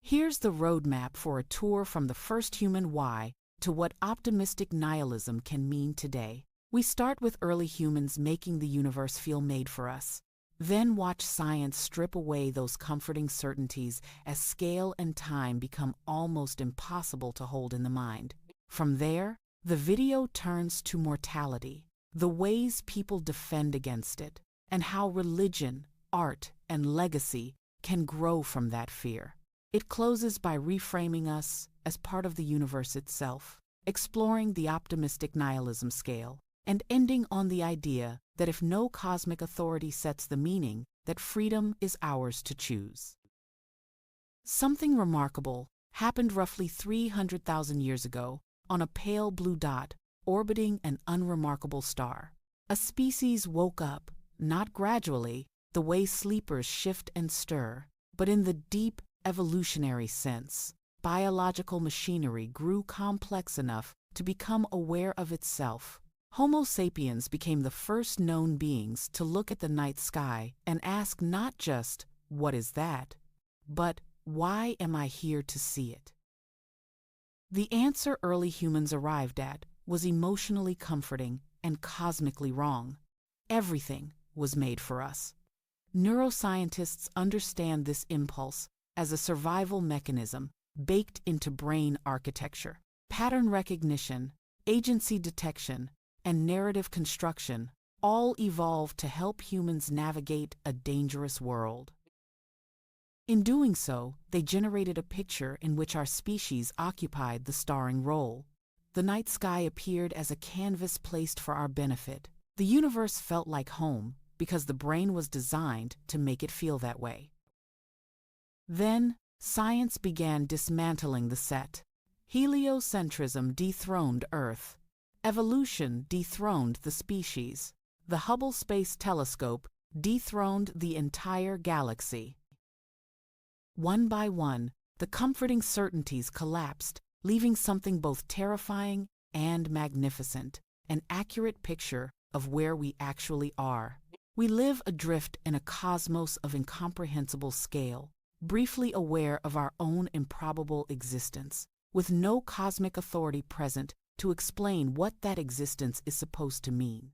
Here's the roadmap for a tour from the first human why to what optimistic nihilism can mean today. We start with early humans making the universe feel made for us. Then watch science strip away those comforting certainties as scale and time become almost impossible to hold in the mind. From there, the video turns to mortality, the ways people defend against it, and how religion, art, and legacy can grow from that fear. It closes by reframing us as part of the universe itself, exploring the optimistic nihilism scale, and ending on the idea that if no cosmic authority sets the meaning, that freedom is ours to choose. Something remarkable happened roughly 300,000 years ago on a pale blue dot orbiting an unremarkable star. A species woke up, not gradually, the way sleepers shift and stir, but in the deep evolutionary sense. Biological machinery grew complex enough to become aware of itself. Homo sapiens became the first known beings to look at the night sky and ask not just, "What is that?" but "Why am I here to see it?" The answer early humans arrived at was emotionally comforting and cosmically wrong. Everything was made for us. Neuroscientists understand this impulse as a survival mechanism baked into brain architecture. Pattern recognition, agency detection, and narrative construction all evolved to help humans navigate a dangerous world. In doing so, they generated a picture in which our species occupied the starring role. The night sky appeared as a canvas placed for our benefit. The universe felt like home because the brain was designed to make it feel that way. Then, science began dismantling the set. Heliocentrism dethroned Earth. Evolution dethroned the species. The Hubble Space Telescope dethroned the entire galaxy. One by one, the comforting certainties collapsed, leaving something both terrifying and magnificent, an accurate picture of where we actually are. We live adrift in a cosmos of incomprehensible scale, briefly aware of our own improbable existence, with no cosmic authority present to explain what that existence is supposed to mean.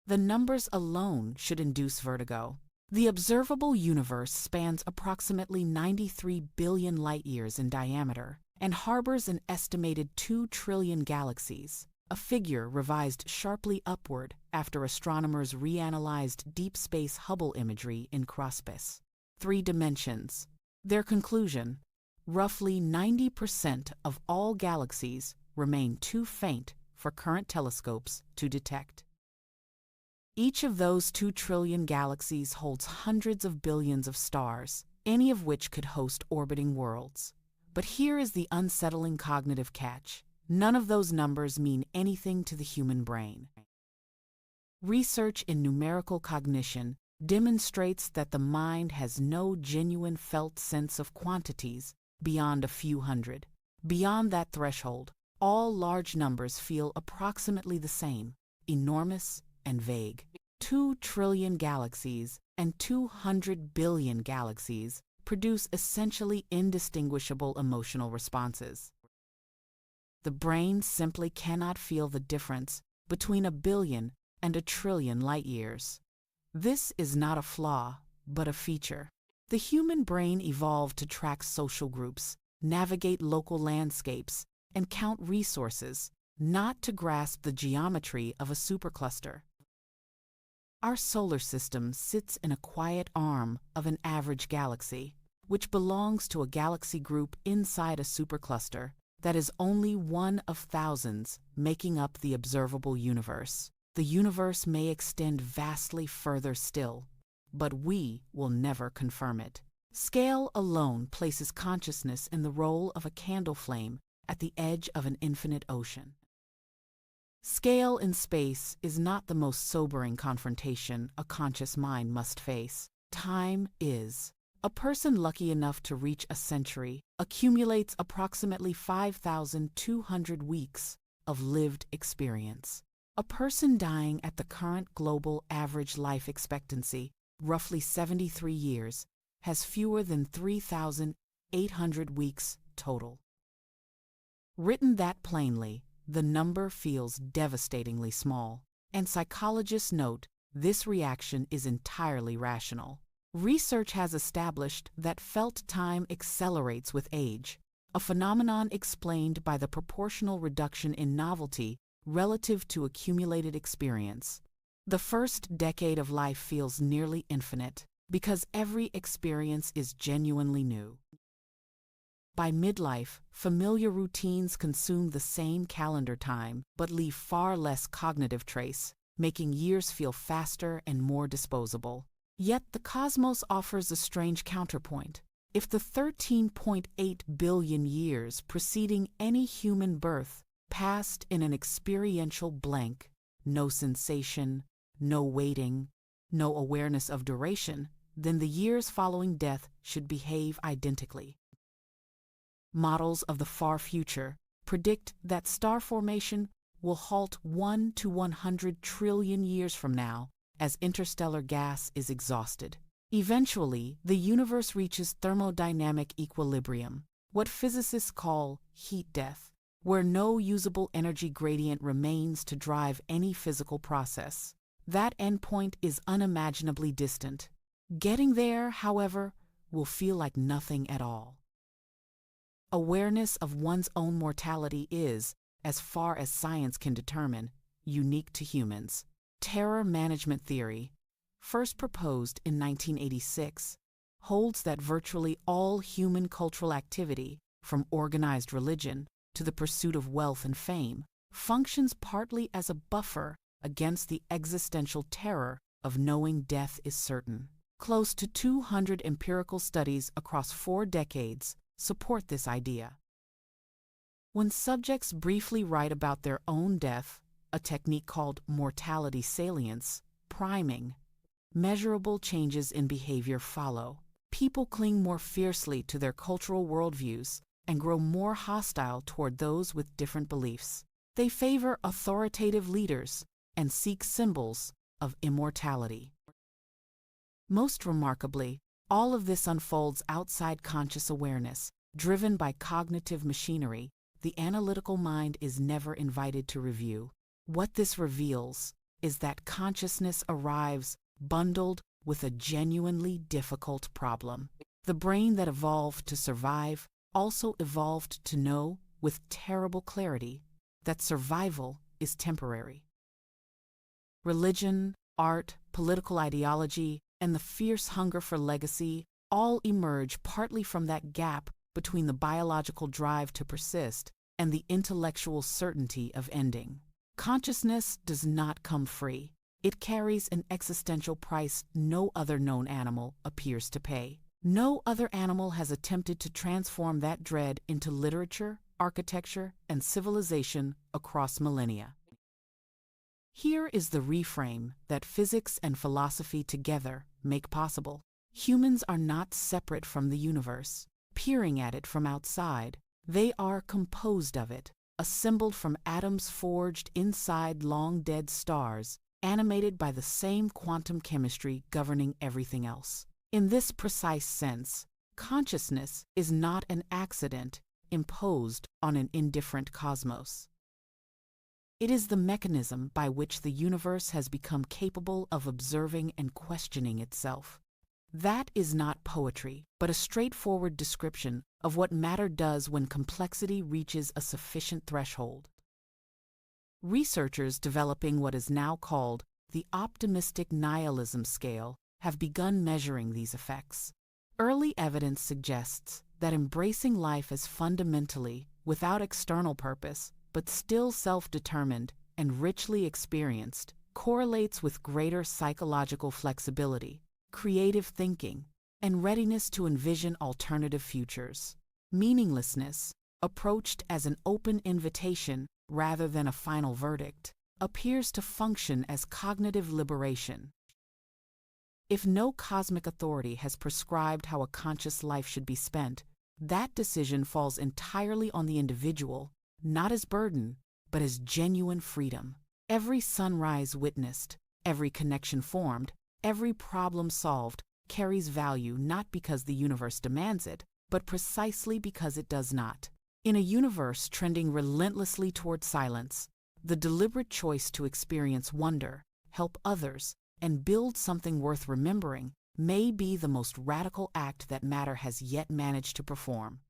The numbers alone should induce vertigo. The observable universe spans approximately 93 billion light-years in diameter and harbors an estimated 2 trillion galaxies, a figure revised sharply upward after astronomers reanalyzed deep space Hubble imagery in crospace. 3 dimensions. Their conclusion: roughly 90% of all galaxies remain too faint for current telescopes to detect. Each of those 2 trillion galaxies holds hundreds of billions of stars, any of which could host orbiting worlds. But here is the unsettling cognitive catch: none of those numbers mean anything to the human brain. Research in numerical cognition demonstrates that the mind has no genuine felt sense of quantities beyond a few hundred. Beyond that threshold, all large numbers feel approximately the same, enormous and vague. 2 trillion galaxies and 200 billion galaxies produce essentially indistinguishable emotional responses. The brain simply cannot feel the difference between a billion and a trillion light-years. This is not a flaw, but a feature. The human brain evolved to track social groups, navigate local landscapes, and count resources, not to grasp the geometry of a supercluster. Our solar system sits in a quiet arm of an average galaxy, which belongs to a galaxy group inside a supercluster that is only one of thousands making up the observable universe. The universe may extend vastly further still, but we will never confirm it. Scale alone places consciousness in the role of a candle flame at the edge of an infinite ocean. Scale in space is not the most sobering confrontation a conscious mind must face. Time is. A person lucky enough to reach a century accumulates approximately 5,200 weeks of lived experience. A person dying at the current global average life expectancy, roughly 73 years, has fewer than 3,000 800 weeks total. Written that plainly, the number feels devastatingly small, and psychologists note this reaction is entirely rational. Research has established that felt time accelerates with age, a phenomenon explained by the proportional reduction in novelty relative to accumulated experience. The first decade of life feels nearly infinite because every experience is genuinely new. By midlife, familiar routines consume the same calendar time but leave far less cognitive trace, making years feel faster and more disposable. Yet the cosmos offers a strange counterpoint. If the 13.8 billion years preceding any human birth passed in an experiential blank, no sensation, no waiting, no awareness of duration, then the years following death should behave identically. Models of the far future predict that star formation will halt 1 to 100 trillion years from now as interstellar gas is exhausted. Eventually, the universe reaches thermodynamic equilibrium, what physicists call heat death, where no usable energy gradient remains to drive any physical process. That endpoint is unimaginably distant. Getting there, however, will feel like nothing at all. Awareness of one's own mortality is, as far as science can determine, unique to humans. Terror management theory, first proposed in 1986, holds that virtually all human cultural activity, from organized religion to the pursuit of wealth and fame, functions partly as a buffer against the existential terror of knowing death is certain. Close to 200 empirical studies across 4 decades support this idea. When subjects briefly write about their own death, a technique called mortality salience, priming, measurable changes in behavior follow. People cling more fiercely to their cultural worldviews and grow more hostile toward those with different beliefs. They favor authoritative leaders and seek symbols of immortality. Most remarkably, all of this unfolds outside conscious awareness, driven by cognitive machinery. The analytical mind is never invited to review. What this reveals is that consciousness arrives bundled with a genuinely difficult problem. The brain that evolved to survive also evolved to know with terrible clarity that survival is temporary. Religion, art, political ideology, and the fierce hunger for legacy all emerge partly from that gap between the biological drive to persist and the intellectual certainty of ending. Consciousness does not come free. It carries an existential price no other known animal appears to pay. No other animal has attempted to transform that dread into literature, architecture, and civilization across millennia. Here is the reframe that physics and philosophy together make possible. Humans are not separate from the universe, peering at it from outside. They are composed of it, assembled from atoms forged inside long-dead stars, animated by the same quantum chemistry governing everything else. In this precise sense, consciousness is not an accident imposed on an indifferent cosmos. It is the mechanism by which the universe has become capable of observing and questioning itself. That is not poetry, but a straightforward description of what matter does when complexity reaches a sufficient threshold. Researchers developing what is now called the optimistic nihilism scale have begun measuring these effects. Early evidence suggests that embracing life as fundamentally, without external purpose, but still self-determined and richly experienced, correlates with greater psychological flexibility, creative thinking, and readiness to envision alternative futures. Meaninglessness, approached as an open invitation rather than a final verdict, appears to function as cognitive liberation. If no cosmic authority has prescribed how a conscious life should be spent, that decision falls entirely on the individual, not as burden, but as genuine freedom. Every sunrise witnessed, every connection formed, every problem solved carries value not because the universe demands it, but precisely because it does not. In a universe trending relentlessly toward silence, the deliberate choice to experience wonder, help others, and build something worth remembering may be the most radical act that matter has yet managed to perform.